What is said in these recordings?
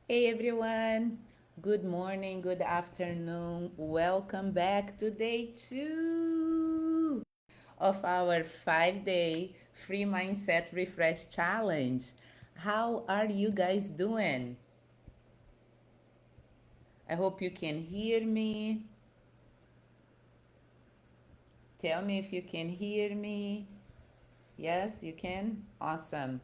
Hey everyone, good morning, good afternoon. Welcome back to day two of our 5-day free mindset refresh challenge. How are you guys doing? I hope you can hear me. Tell me if you can hear me. Yes, you can? Awesome.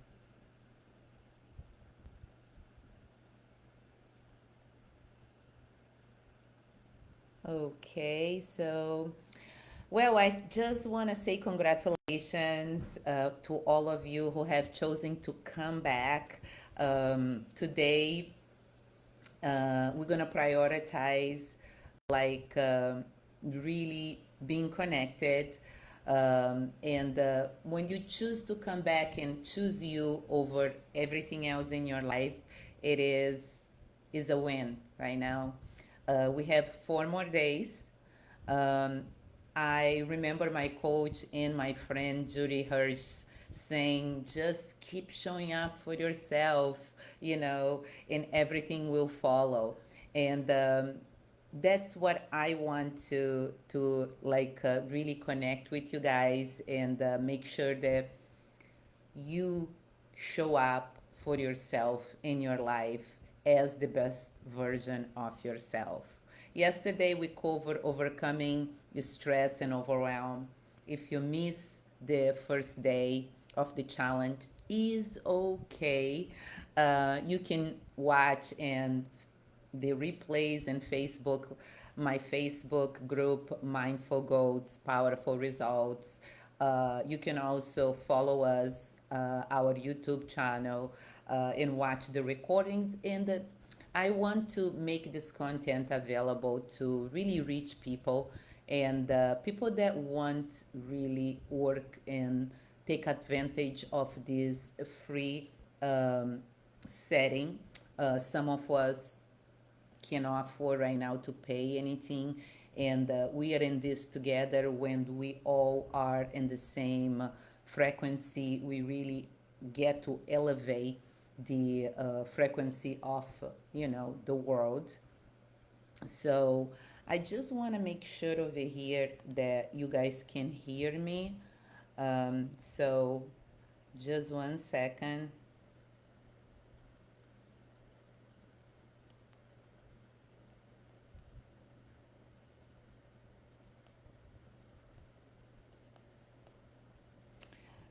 Okay, well, I just want to say congratulations to all of you who have chosen to come back. Today, we're going to prioritize like really being connected. And when you choose to come back and choose you over everything else in your life, it is a win right now. We have 4 more days. um, I remember my coach and my friend Judy Hirsch saying, just keep showing up for yourself, and everything will follow. And that's what I want to like really connect with you guys and make sure that you show up for yourself in your life as the best version of yourself. Yesterday, we covered overcoming stress and overwhelm. If you miss the first day of the challenge, is okay. You can watch and the replays and Facebook, my Facebook group, Mindful Goals, Powerful Results. You can also follow us, our YouTube channel, and watch the recordings. And I want to make this content available to really reach people and people that want really work and take advantage of this free um, setting. Some of us cannot afford right now to pay anything, and we are in this together. When we all are in the same frequency, we really get to elevate the frequency of the world. So I just want to make sure over here that you guys can hear me. So just 1 second.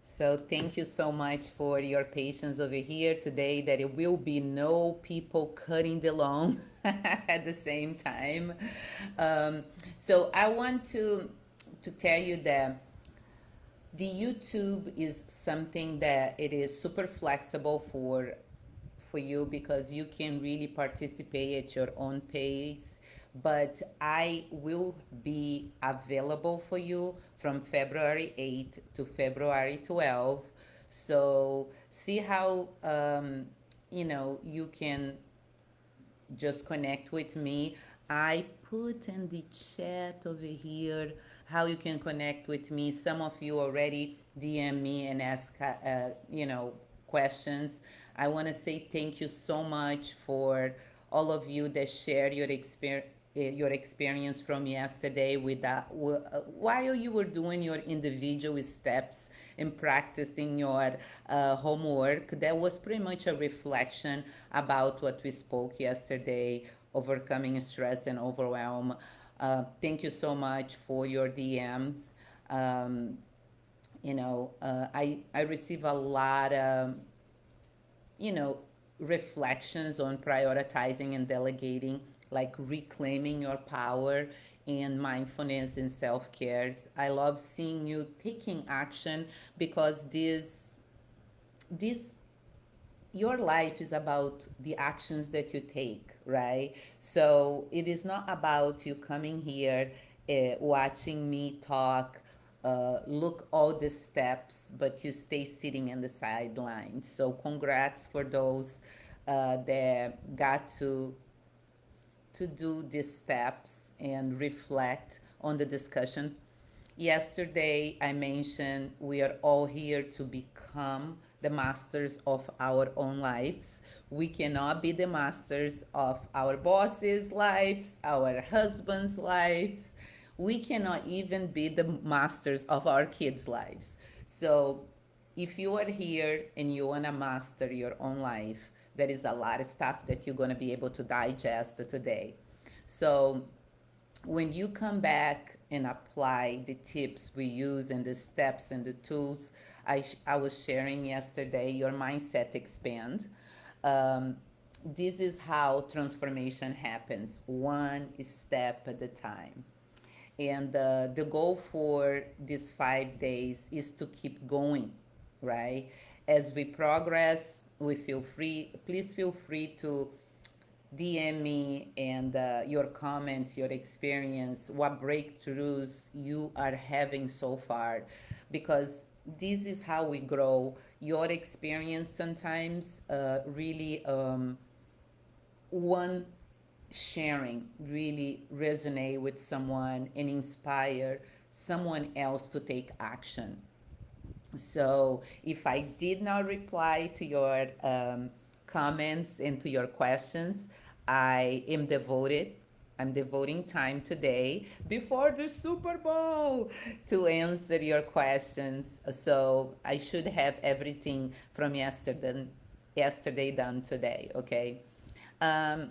So thank you so much for your patience over here today. That it will be no people cutting the lawn at the same time. Um, so I want to tell you that the YouTube is something that it is super flexible for you because you can really participate at your own pace. But I will be available for you from February 8th to February 12th. So see how you can just connect with me. I put in the chat over here how you can connect with me. Some of you already DM me and ask, questions. I want to say thank you so much for all of you that shared your experience from yesterday with that while you were doing your individual steps and practicing your homework. That was pretty much a reflection about what we spoke yesterday, overcoming stress and overwhelm. Thank you so much for your DMs. um, I receive a lot of you know, reflections on prioritizing and delegating, like reclaiming your power and mindfulness and self care. I love seeing you taking action because this your life is about the actions that you take, right? So it is not about you coming here, watching me talk, look all the steps, but you stay sitting in the sidelines. So congrats for those that got to do these steps and reflect on the discussion Yesterday, I mentioned we are all here to become the masters of our own lives. We cannot be the masters of our bosses' lives, our husbands' lives. We cannot even be the masters of our kids' lives. So, if you are here and you want to master your own life, there is a lot of stuff that you're going to be able to digest today. So, when you come back and apply the tips we use and the steps and the tools I was sharing yesterday, your mindset expands. Um, this is how transformation happens, one step at a time. And the goal for these 5 days is to keep going, right? As we progress, we feel free. Please feel free to DM me and your comments, your experience, what breakthroughs you are having so far, because this is how we grow. Your experience sometimes really one sharing really resonate with someone and inspire someone else to take action. So if I did not reply to your comments and to your questions, I am devoted. I'm devoting time today before the Super Bowl to answer your questions. So I should have everything from yesterday done today. Okay. Um,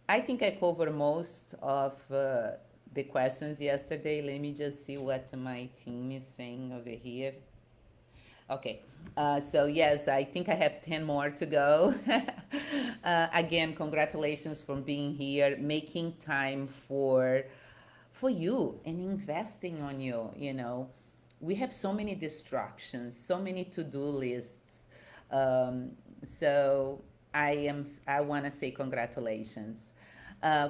I think I covered most of the questions yesterday. Let me just see what my team is saying over here. Okay. So yes, I think I have 10 more to go. Again, congratulations for being here, making time for you and investing on you, you know. We have so many distractions, so many to-do lists. Um, so I want to say congratulations.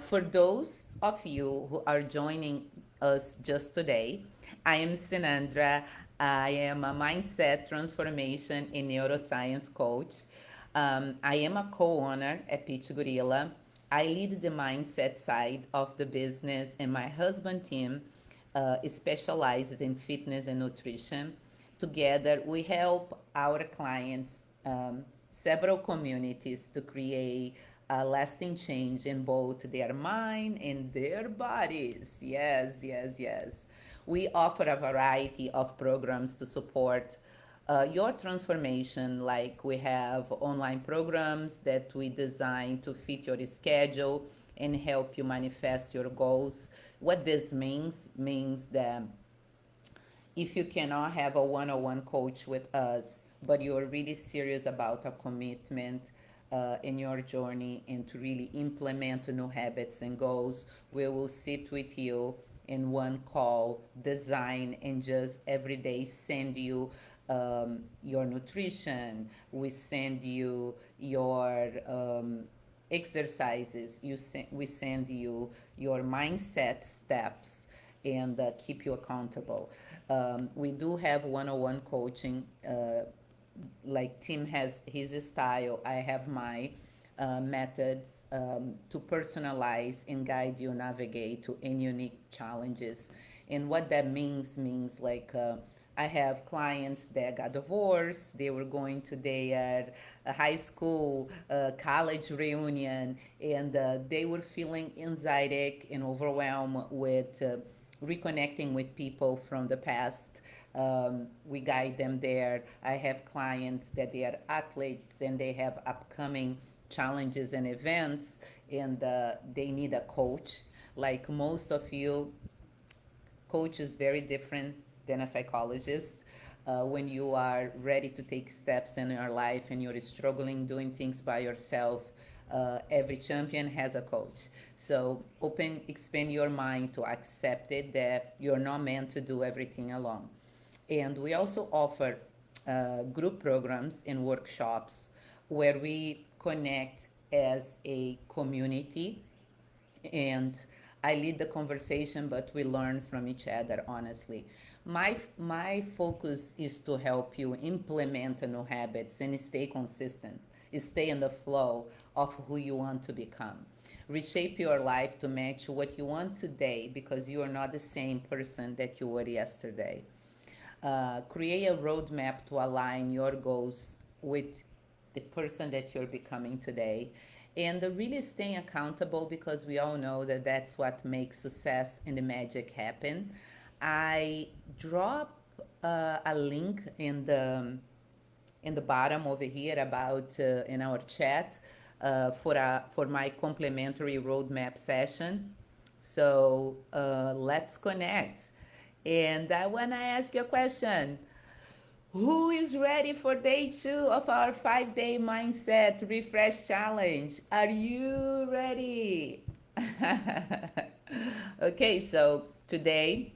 For those of you who are joining us just today, I am Sinandra. I am a mindset transformation and neuroscience coach. I am a co-owner at Peach Gorilla. I lead the mindset side of the business, and my husband Tim specializes in fitness and nutrition. Together, we help our clients, several communities, to create a lasting change in both their mind and their bodies. Yes, yes, yes. We offer a variety of programs to support your transformation. Like we have online programs that we design to fit your schedule and help you manifest your goals. What this means that if you cannot have a one-on-one coach with us, but you're really serious about a commitment in your journey and to really implement new habits and goals, we will sit with you in one call, design, and just every day send you your nutrition. We send you your exercises. We send you your mindset steps and keep you accountable. We do have one-on-one coaching. Like Tim has his style, I have my methods to personalize and guide you navigate to any unique challenges. And what that means like I have clients that got divorced. They were going to their high school, college reunion, and they were feeling anxiety and overwhelmed with reconnecting with people from the past. We guide them there. I have clients that they are athletes and they have upcoming challenges and events, and they need a coach. Like most of you, coach is very different than a psychologist. When you are ready to take steps in your life and you're struggling doing things by yourself, every champion has a coach. So expand your mind to accept it that you're not meant to do everything alone. And we also offer group programs and workshops where we connect as a community, and I lead the conversation, but we learn from each other, honestly. My focus is to help you implement new habits and stay consistent. Stay in the flow of who you want to become. Reshape your life to match what you want today because you are not the same person that you were yesterday. Create a roadmap to align your goals with the person that you're becoming today. And really staying accountable because we all know that that's what makes success and the magic happen. I drop a link in the bottom over here about in our chat for my complimentary roadmap session. So let's connect. And I want to ask you a question. Who is ready for day 2 of our 5-day mindset refresh challenge? Are you ready? Okay, so today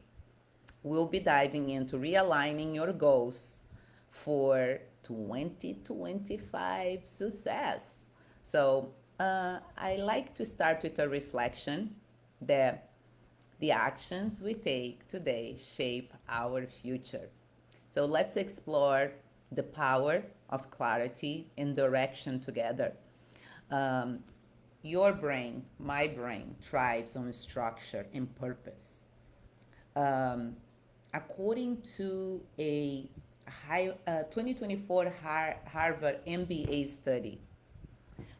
we'll be diving into realigning your goals for 2025 success. So, I like to start with a reflection that the actions we take today shape our future. So, let's explore the power of clarity and direction together. Um, your brain, my brain, thrives on structure and purpose. Um, According to a 2024 Harvard MBA study,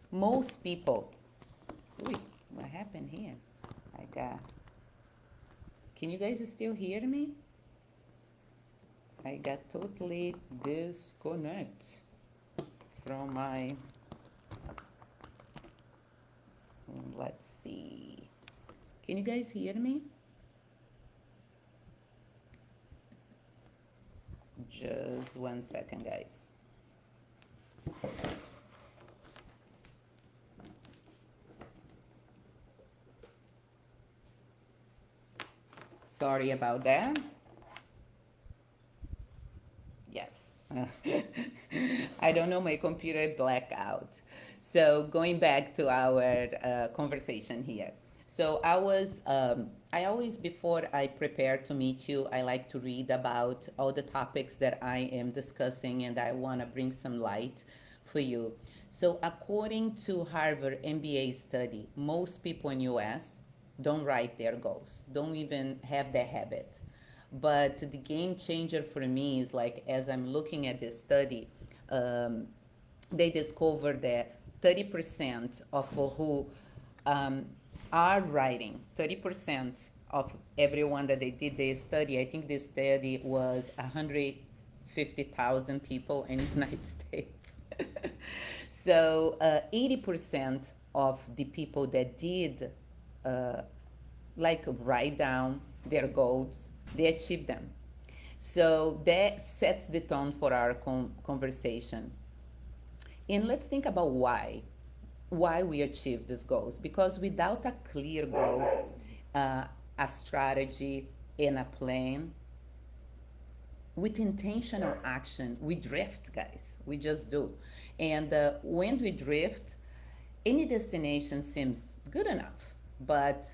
most people, wait, what happened here? I got, can you guys still hear me? I got totally disconnect from my, let's see. Can you guys hear me? Just 1 second, guys. Sorry about that. Yes. I don't know, my computer blacked out. So going back to our conversation here. So I always, before I prepare to meet you, I like to read about all the topics that I am discussing and I want to bring some light for you. So according to Harvard MBA study, most people in US don't write their goals, don't even have that habit. But the game changer for me is like as I'm looking at this study, um, they discovered that 30% of who um, are writing, 30% of everyone that they did this study, I think this study was 150,000 people in the United States. So 80% of the people that did uh, like write down their goals, they achieve them. So that sets the tone for our conversation. And let's think about why we achieve these goals. Because without a clear goal, a strategy, and a plan, with intentional action, we drift, guys. We just do. And when we drift, any destination seems good enough, but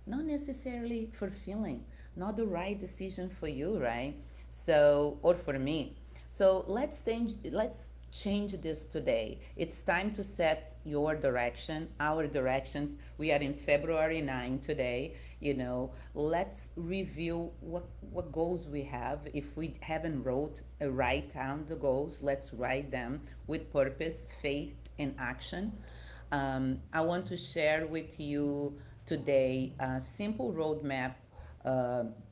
not necessarily fulfilling, not the right decision for you, right? So, or for me. So let's change this today. It's time to set your direction, our direction. We are in February 9 today. Let's review what goals we have. If we haven't write down the goals, let's write them with purpose, faith, and action. I want to share with you today a simple roadmap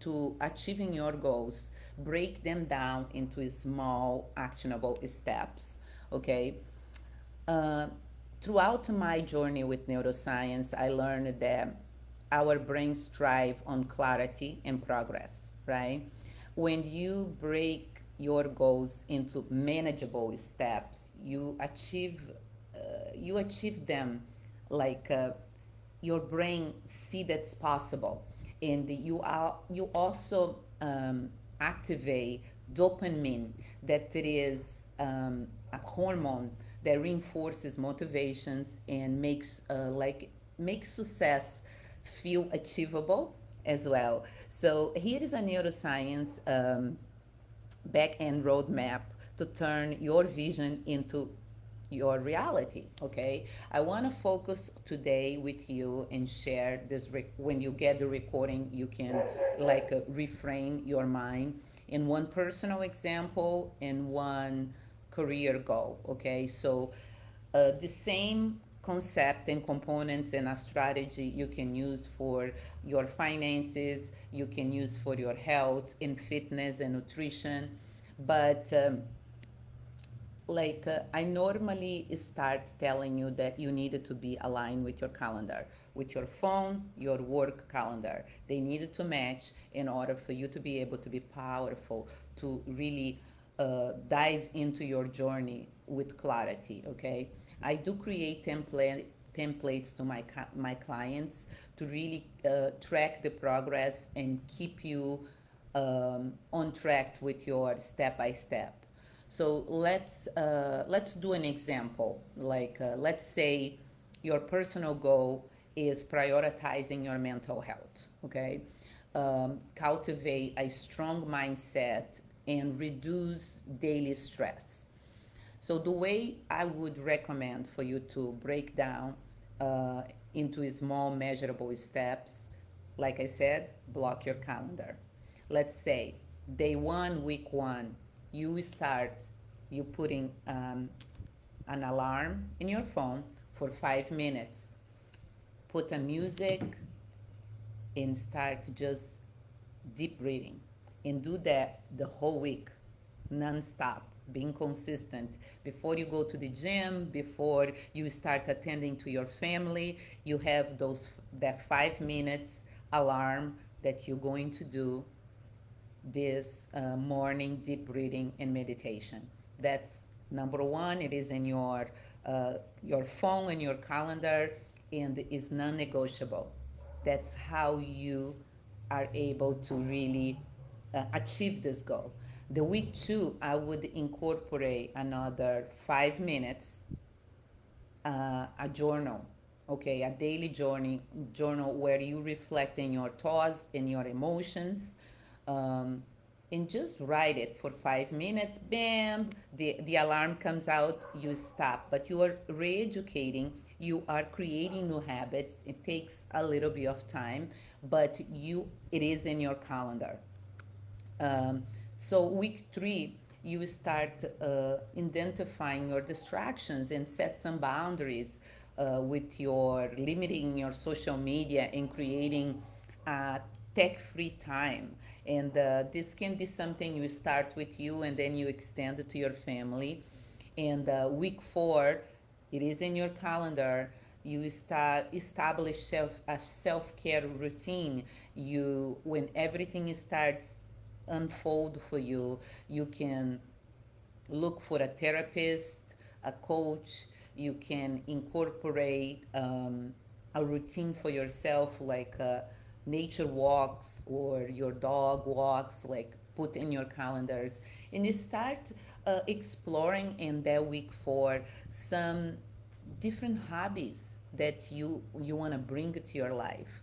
to achieving your goals. Break them down into small, actionable steps. Okay. Uh, Throughout my journey with neuroscience, I learned that our brains thrive on clarity and progress, right? When you break your goals into manageable steps, you achieve them like your brain see that's possible, and you also activate dopamine, that it is a hormone that reinforces motivations and makes success feel achievable as well. So here is a neuroscience back end roadmap to turn your vision into your reality. Okay, I want to focus today with you and share this. When you get the recording, you can like reframe your mind in one personal example and one career goal. Okay, so the same concept and components and a strategy you can use for your finances, you can use for your health and fitness and nutrition. But I normally start telling you that you needed to be aligned with your calendar, with your phone, your work calendar. They needed to match in order for you to be able to be powerful, to really dive into your journey with clarity. Okay, I do create templates to my clients to really track the progress and keep you on track with your step by step. So let's do an example. Let's say your personal goal is prioritizing your mental health. Okay, cultivate a strong mindset and reduce daily stress. So the way I would recommend for you to break down uh, into small measurable steps, like I said, block your calendar. Let's say day one, week one, you start you putting an alarm in your phone for 5 minutes. Put a music and start just deep breathing, and do that the whole week, non-stop, being consistent. Before you go to the gym, before you start attending to your family, you have that 5 minutes alarm that you're going to do this morning deep breathing and meditation. That's number one. It is in your phone and your calendar, and is non-negotiable. That's how you are able to really achieve this goal. The week two, I would incorporate another 5 minutes, a journal, okay, a daily journal where you reflect in your thoughts and your emotions, um, and just write it for 5 minutes. Bam, the alarm comes out, you stop. But you are re-educating, you are creating new habits. It takes a little bit of time, but it is in your calendar. So week three, you start identifying your distractions and set some boundaries with your limiting your social media and creating tech-free time. And this can be something you start with you and then you extend it to your family. And week four, it is in your calendar. You start establish a self-care routine. You When everything starts unfold for you, you can look for a therapist, a coach. You can incorporate a routine for yourself, like nature walks or your dog walks, like put in your calendars. And you start exploring in that week for some different hobbies that you want to bring to your life.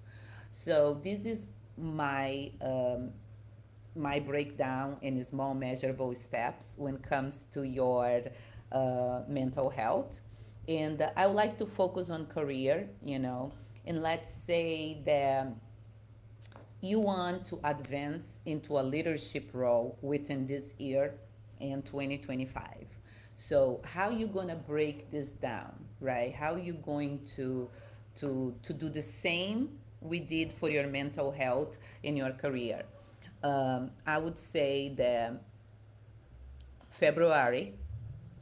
So this is my breakdown in small measurable steps when it comes to your mental health. And I would like to focus on career, and let's say that you want to advance into a leadership role within this year in 2025. So how you going to break this down, right? How you going to do the same we did for your mental health in your career? I would say that February,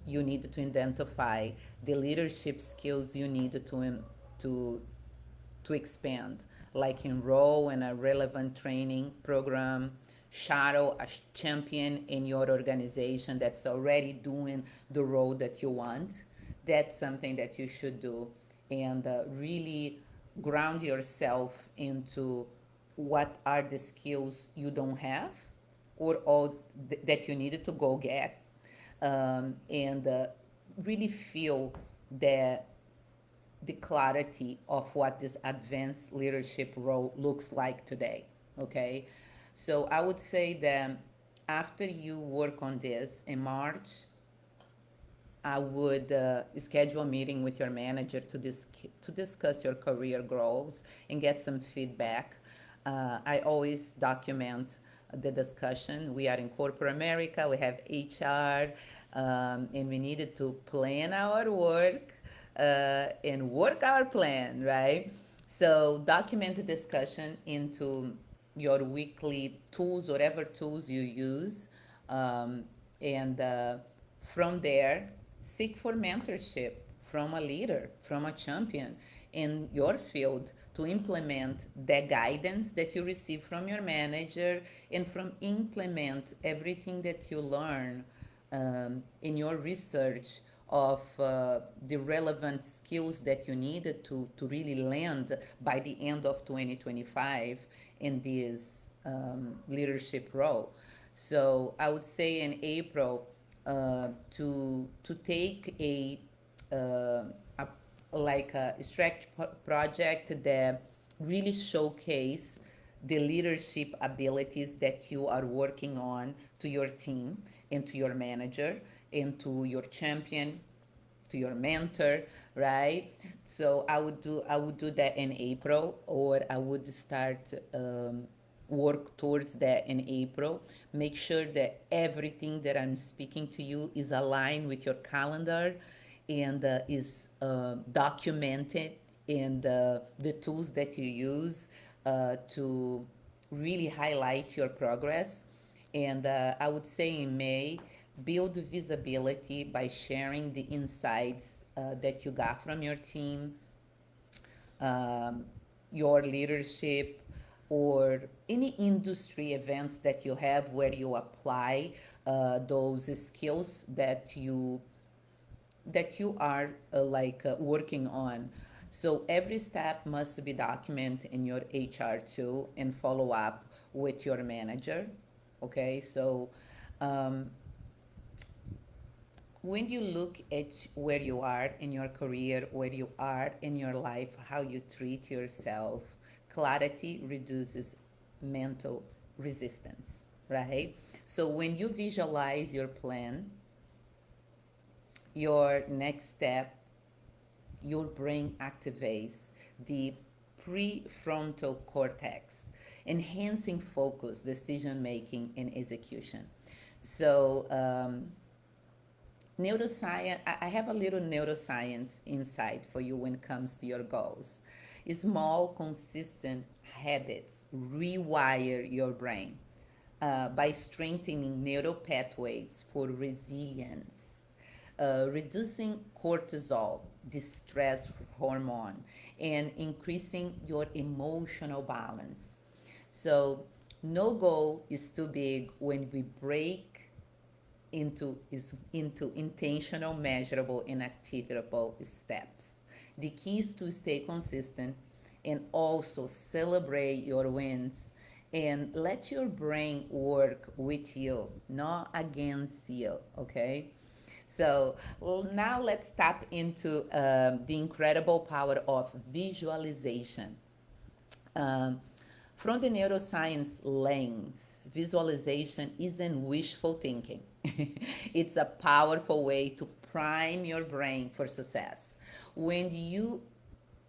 you need to identify the leadership skills you need to to expand, like enroll in a relevant training program, shadow a champion in your organization that's already doing the role that you want. That's something that you should do, and really ground yourself into what are the skills you don't have, or all that you needed to go get, and really feel that the clarity of what this advanced leadership role looks like today. Okay, so I would say that after you work on this in March, I would schedule a meeting with your manager to discuss your career goals and get some feedback. I always document the discussion. We are in corporate America, we have HR, and we needed to plan our work and work our plan, right? So document the discussion into your weekly tools, whatever tools you use, and from there, seek for mentorship from a leader, from a champion in your field to implement the guidance that you receive from your manager and from implement everything that you learn in your research of the relevant skills that you needed to really land by the end of 2025 in this leadership role. So I would say in April to take a like a stretch project that really showcase the leadership abilities that you are working on to your team and to your manager and to your champion, to your mentor, right? So I would do that in April, or I would start work towards that in April. Make sure that everything that I'm speaking to you is aligned with your calendar and is documented in the tools that you use to really highlight your progress. And I would say in May, build visibility by sharing the insights that you got from your team, um, your leadership, or any industry events that you have where you apply those skills that you are working on. So every step must be documented in your HR tool and follow up with your manager. Okay, so um, when you look at where you are in your career, where you are in your life, how you treat yourself, clarity reduces mental resistance, right? So when you visualize your plan, your next step, your brain activates the prefrontal cortex, enhancing focus, decision making, and execution. So, neuroscience, I have a little neuroscience insight for you when it comes to your goals. Small, consistent habits rewire your brain by strengthening neural pathways for resilience, reducing cortisol, the stress hormone, and increasing your emotional balance. So, no goal is too big when we break into intentional, measurable, and activable steps. The key is to stay consistent and also celebrate your wins and let your brain work with you, not against you. Okay. So now let's tap into the incredible power of visualization. Um, from the neuroscience lens, visualization isn't wishful thinking. It's a powerful way to prime your brain for success. When you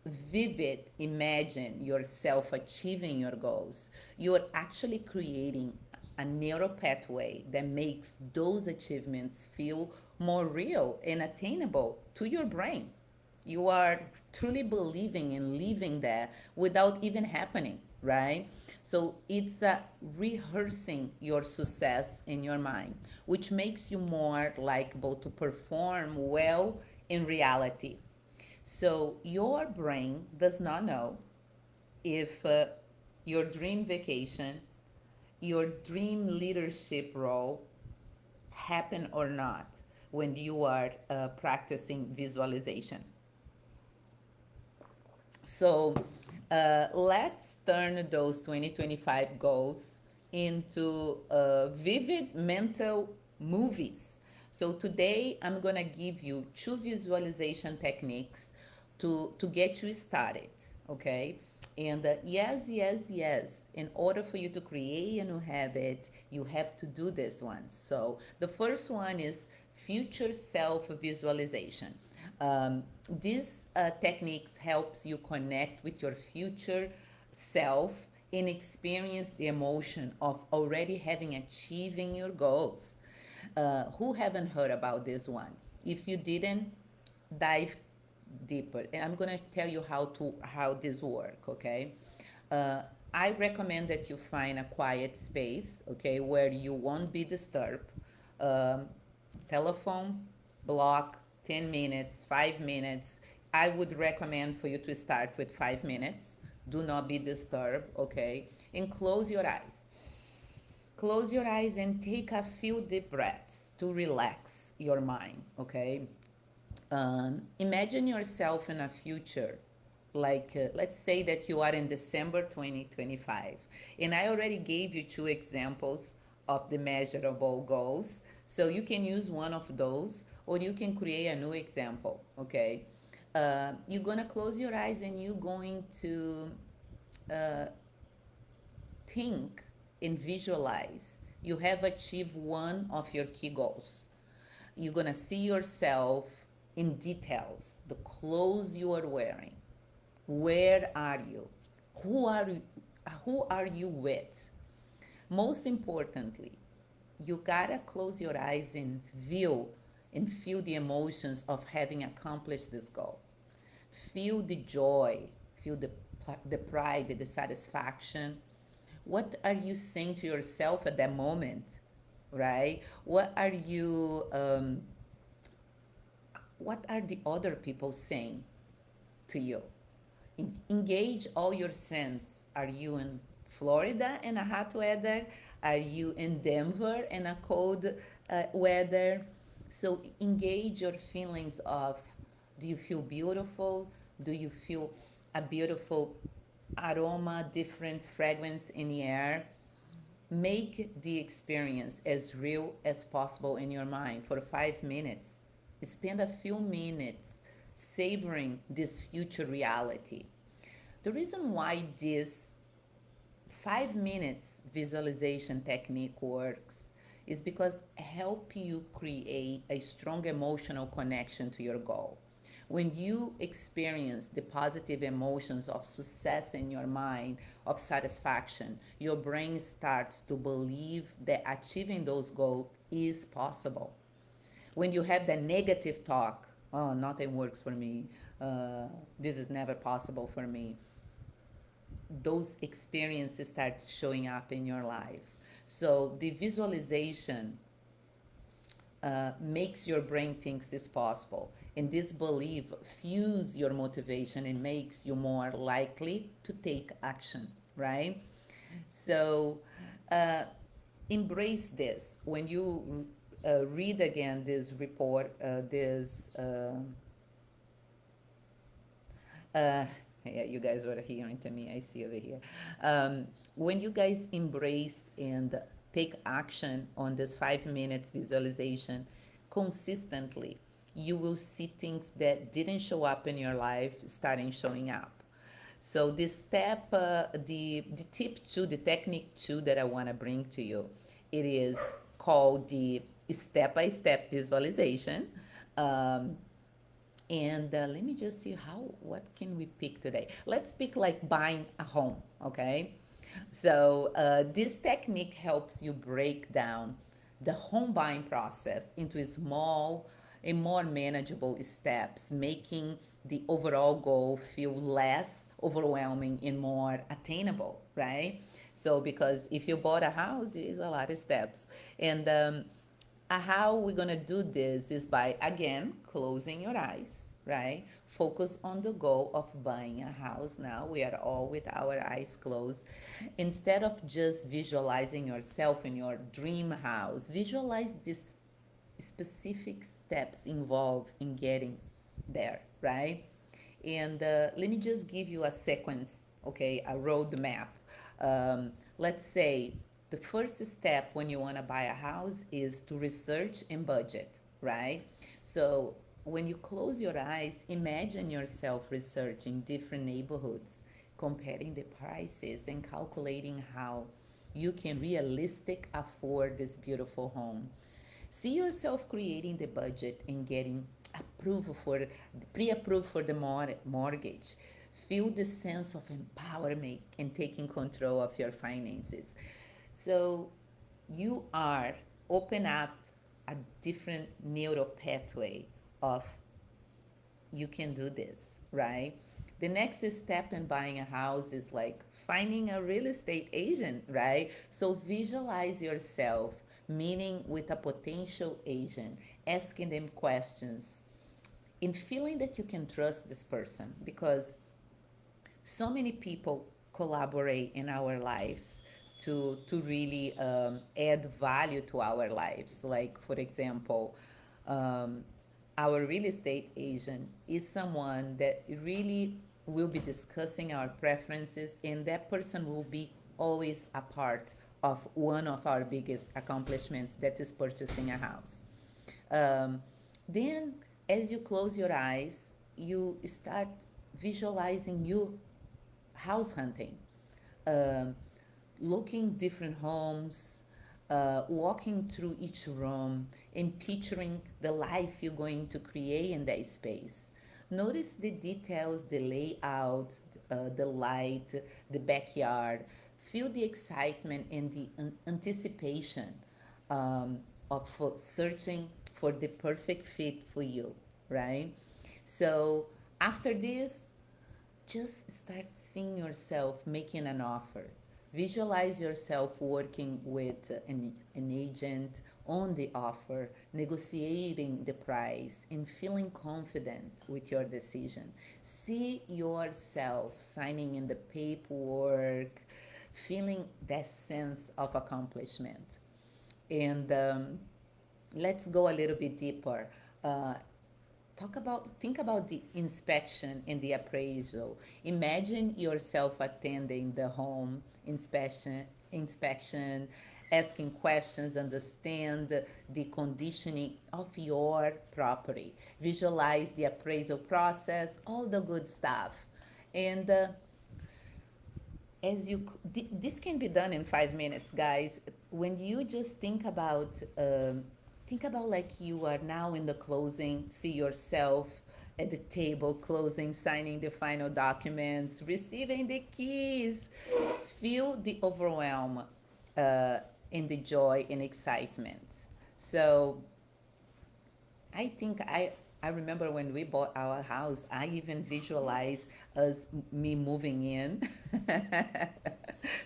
vivid imagine yourself achieving your goals, you are actually creating a neural pathway that makes those achievements feel more real and attainable to your brain. You are truly believing and living that without even happening, right? So it's rehearsing your success in your mind, which makes you more likable to perform well in reality. So your brain does not know if your dream vacation, your dream leadership role happen or not when you are practicing visualization. So let's turn those 2025 goals into vivid mental movies. So today I'm gonna give you two visualization techniques to get you started, okay? And yes, yes, yes. In order for you to create a new habit, you have to do this one. So the first one is future self visualization. These techniques helps you connect with your future self and experience the emotion of already having achieving your goals. Who haven't heard about this one? If you didn't, dive deeper, and I'm gonna tell you how this work. Okay, uh, I recommend that you find a quiet space, okay, where you won't be disturbed. um, Telephone block 10 minutes, 5 minutes. I would recommend for you to start with 5 minutes. Do not be disturbed, okay, and close your eyes. Close your eyes and take a few deep breaths to relax your mind, okay? Imagine yourself in a future, like let's say that you are in December 2025, and I already gave you two examples of the measurable goals, so you can use one of those or you can create a new example. Okay, you're gonna close your eyes and you're going to uh, think and visualize you have achieved one of your key goals. You're gonna see yourself in details, the clothes you are wearing. Where are you? Who are you? Who are you with? Most importantly, you gotta close your eyes and feel the emotions of having accomplished this goal. Feel the joy, feel the pride, the satisfaction. What are you saying to yourself at that moment, right? What are the other people saying to you? Engage all your sense. Are you in Florida in a hot weather? Are you in Denver in a cold weather? So engage your feelings of, do you feel beautiful? Do you feel a beautiful aroma, different fragrance in the air? Make the experience as real as possible in your mind for 5 minutes. Spend a few minutes savoring this future reality. The reason why this 5 minutes visualization technique works is because help you create a strong emotional connection to your goal. When you experience the positive emotions of success in your mind, of satisfaction, your brain starts to believe that achieving those goals is possible. When you have the negative talk, oh, nothing works for me, this is never possible for me, those experiences start showing up in your life. So the visualization makes your brain thinks it's possible, and this belief fuels your motivation and makes you more likely to take action, right? So uh, embrace this when you read again this report, uh, yeah, you guys were hearing to me. I see over here. When you guys embrace and take action on this 5 minutes visualization consistently, you will see things that didn't show up in your life starting showing up. So this step, the tip two, the technique two that I want to bring to you, it is called the step-by-step visualization. Um, and let me just see what can we pick today? Let's pick like buying a home, okay? So this technique helps you break down the home buying process into small and more manageable steps, making the overall goal feel less overwhelming and more attainable, right? So because if you bought a house, it is a lot of steps. And how we're gonna do this is by again closing your eyes, right? Focus on the goal of buying a house. Now we are all with our eyes closed. Instead of just visualizing yourself in your dream house, visualize these specific steps involved in getting there, right? And let me just give you a sequence, okay, a roadmap. Let's say the first step when you want to buy a house is to research and budget, right? So when you close your eyes, imagine yourself researching different neighborhoods, comparing the prices and calculating how you can realistic afford this beautiful home. See yourself creating the budget and getting approval for pre-approved for the mortgage. Feel the sense of empowerment and taking control of your finances. So you are open up a different neural pathway of you can do this, right? The next step in buying a house is like finding a real estate agent, right? So visualize yourself meeting with a potential agent, asking them questions, and feeling that you can trust this person because so many people collaborate in our lives to really add value to our lives. Like for example, um, our real estate agent is someone that really will be discussing our preferences, and that person will be always a part of one of our biggest accomplishments, that is purchasing a house. um, then as you close your eyes, you start visualizing you house hunting, um, looking different homes, walking through each room and picturing the life you're going to create in that space. Notice the details, the layouts, the light, the backyard. Feel the excitement and the anticipation um, of searching for the perfect fit for you, right? So after this, just start seeing yourself making an offer. Visualize yourself working with an agent on the offer, negotiating the price, and feeling confident with your decision. See yourself signing in the paperwork, feeling that sense of accomplishment. And let's go a little bit deeper. Uh, think about the inspection and the appraisal. Imagine yourself attending the home inspection, asking questions, understand the conditioning of your property, visualize the appraisal process, all the good stuff. And this can be done in 5 minutes, guys. When you just think about like you are now in the closing, see yourself at the table closing, signing the final documents, receiving the keys. Feel the overwhelm, and the joy and excitement. So I remember when we bought our house, I even visualized us me moving in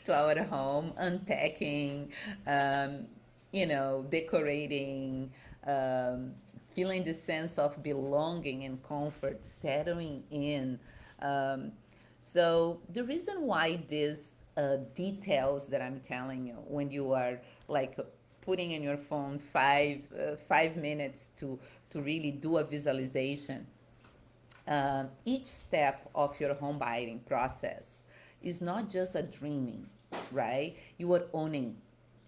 to our home, unpacking, um, decorating, feeling the sense of belonging and comfort, settling in. Um, so the reason why these details that I'm telling you, when you are like putting in your phone 5 minutes to really do a visualization, each step of your home buying process is not just a dreaming, right? You are owning.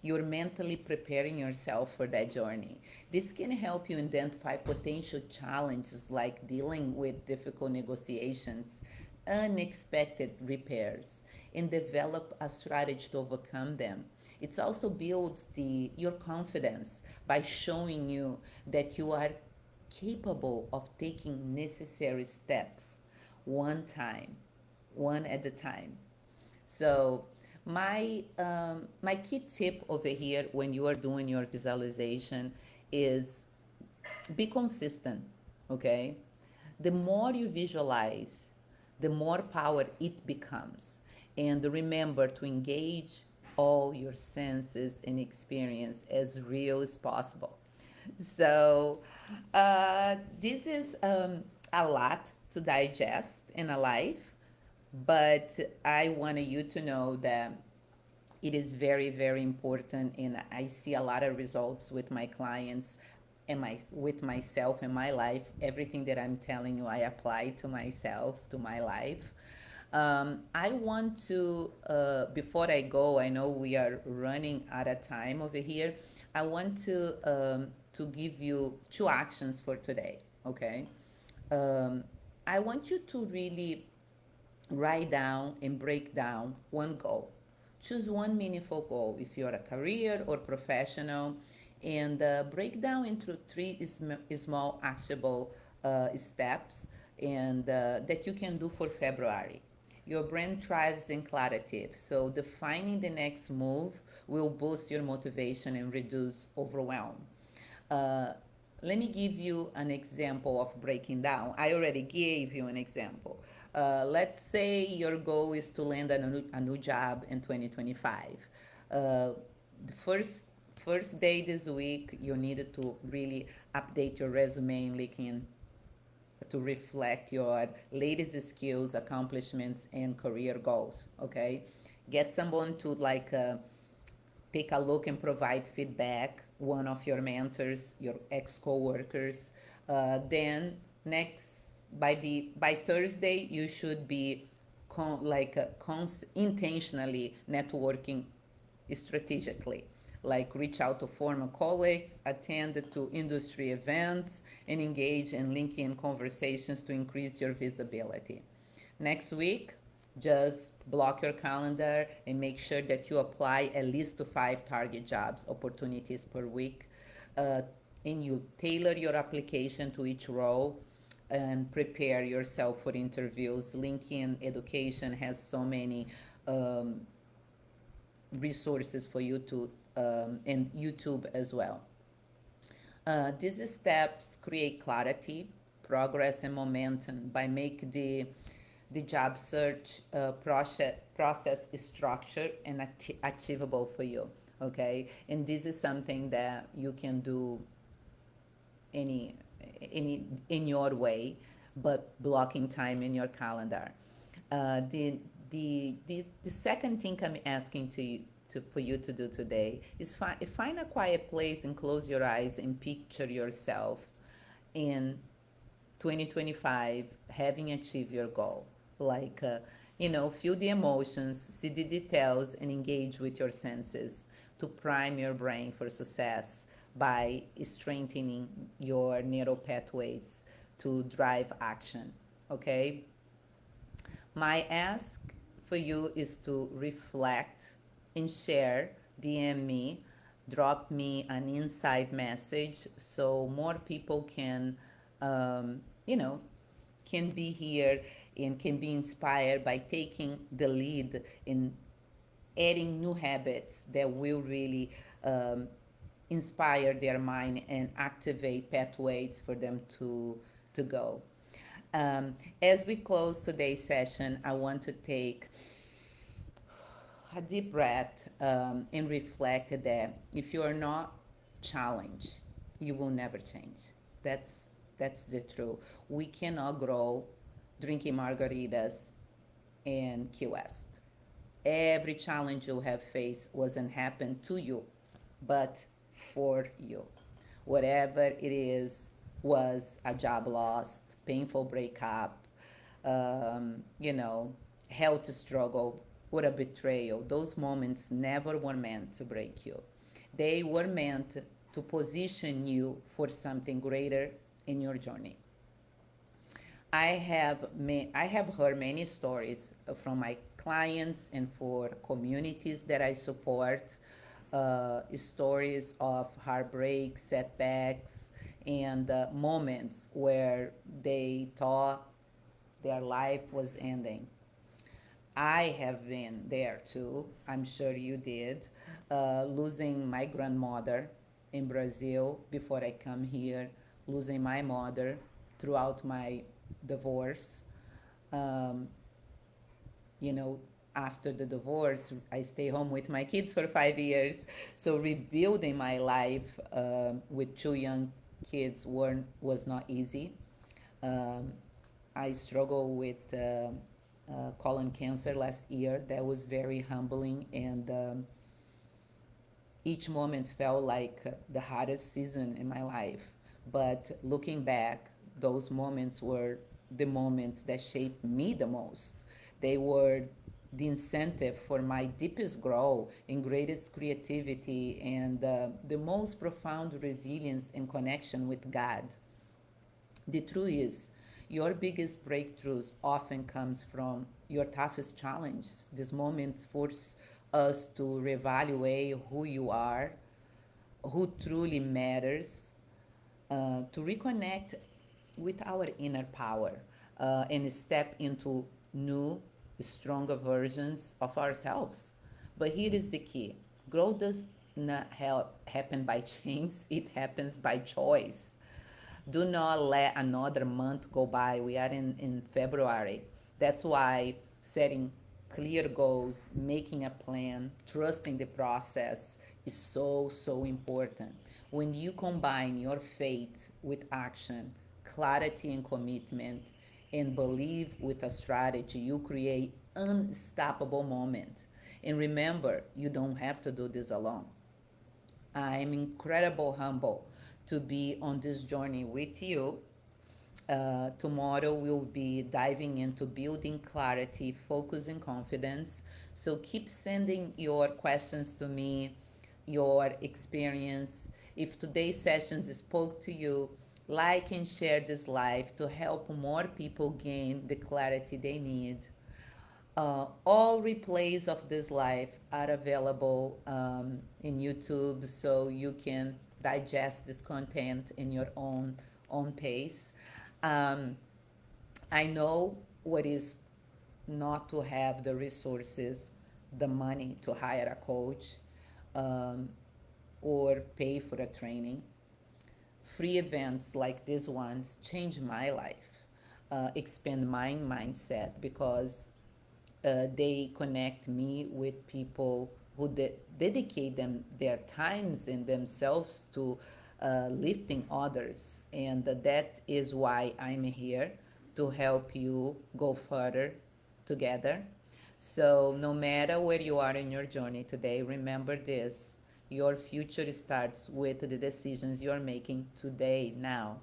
You're mentally preparing yourself for that journey. This can help you identify potential challenges like dealing with difficult negotiations, unexpected repairs, and develop a strategy to overcome them. It also builds your confidence by showing you that you are capable of taking necessary steps one time, one at a time. So my key tip over here when you are doing your visualization is be consistent. Okay, the more you visualize, the more power it becomes. And remember to engage all your senses and experience as real as possible. So, this is a lot to digest in a life, but I wanted you to know that it is very, very important, and I see a lot of results with my clients and with myself in my life. Everything that I'm telling you, I apply to myself, to my life. I want to, before I go, I know we are running out of time over here. I want to give you two actions for today. Okay, um, I want you to really write down and break down one goal. Choose one meaningful goal if you're a career or professional, and break down into three small actionable steps and that you can do for February. Your brain thrives in clarity, so defining the next move will boost your motivation and reduce overwhelm. Uh, Let me give you an example of breaking down. I already gave you an example. Let's say your goal is to land a new job in 2025. The first day this week, you needed to really update your resume in LinkedIn to reflect your latest skills, accomplishments, and career goals. Okay, get someone to take a look and provide feedback. One of your mentors, your ex coworkers. Then next by Thursday, you should be intentionally networking strategically, like reach out to former colleagues, attend to industry events, and engage in LinkedIn conversations to increase your visibility. Next week, just block your calendar and make sure that you apply at least to 5 target jobs opportunities per week. Uh, and you tailor your application to each role and prepare yourself for interviews. LinkedIn education has so many um, resources for you to and YouTube as well. These steps create clarity, progress, and momentum by make the job search process structured and achievable for you. Okay, and this is something that you can do any in your way, but blocking time in your calendar. The second thing I'm asking to you for you to do today is find a quiet place and close your eyes and picture yourself in 2025 having achieved your goal. Feel the emotions, see the details, and engage with your senses to prime your brain for success by strengthening your neural pathways to drive action. Okay? My ask for you is to reflect and share, DM me, drop me an inside message so more people can, um, you know, can be here and can be inspired by taking the lead in adding new habits that will really inspire their mind and activate pathways for them to go. As we close today's session, I want to take a deep breath and reflect that if you are not challenged, you will never change. That's the truth. We cannot grow drinking margaritas in Key West. Every challenge you have faced wasn't happened to you, but for you. Whatever it is was a job lost, painful breakup, you know, health struggle, or a betrayal. Those moments never were meant to break you. They were meant to position you for something greater in your journey. I have heard many stories from my clients and for communities that I support, stories of heartbreak, setbacks, and moments where they thought their life was ending. I have been there too. I'm sure you did. Losing my grandmother in Brazil before I come here, losing my mother throughout my divorce. Um, you know, After the divorce, I stay home with my kids for 5 years. So rebuilding my life with two young kids was not easy. Um, I struggled with colon cancer last year. That was very humbling, and each moment felt like the hardest season in my life. But looking back, those moments were the moments that shaped me the most. They were the incentive for my deepest growth and greatest creativity and the most profound resilience and connection with God. The truth is, your biggest breakthroughs often comes from your toughest challenges. These moments force us to reevaluate who you are, who truly matters, to reconnect with our inner power and step into new, stronger versions of ourselves. But here is the key: growth does not happen by chance, it happens by choice. Do not let another month go by. We are in February. That's why setting clear goals, making a plan, trusting the process is so, so important. When you combine your faith with action, clarity and commitment, and believe with a strategy, you create unstoppable moments. And remember, you don't have to do this alone. I'm incredible humble to be on this journey with you. Tomorrow we'll be diving into building clarity, focus, and confidence. So keep sending your questions to me, your experience. If today's sessions spoke to you, like and share this live to help more people gain the clarity they need. All replays of this live are available in YouTube, so you can digest this content in your own pace. Um, I know what is not to have the resources, the money to hire a coach, um, or pay for a training. Free events like these ones change my life, expand my mindset because they connect me with people who dedicate their times and themselves to lifting others. And that is why I'm here to help you go further together. So, no matter where you are in your journey today, remember this: your future starts with the decisions you're making today, now.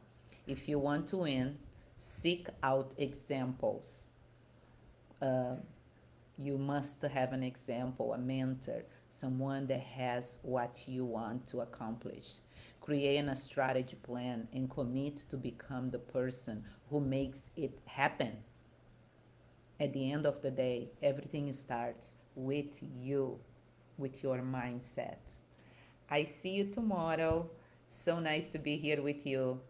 If you want to win, seek out examples. Uh, you must have an example, a mentor, someone that has what you want to accomplish. Create a strategy plan and commit to become the person who makes it happen. At the end of the day, everything starts with you, with your mindset. I see you tomorrow. So nice to be here with you.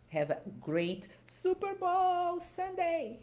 Have a great Super Bowl Sunday.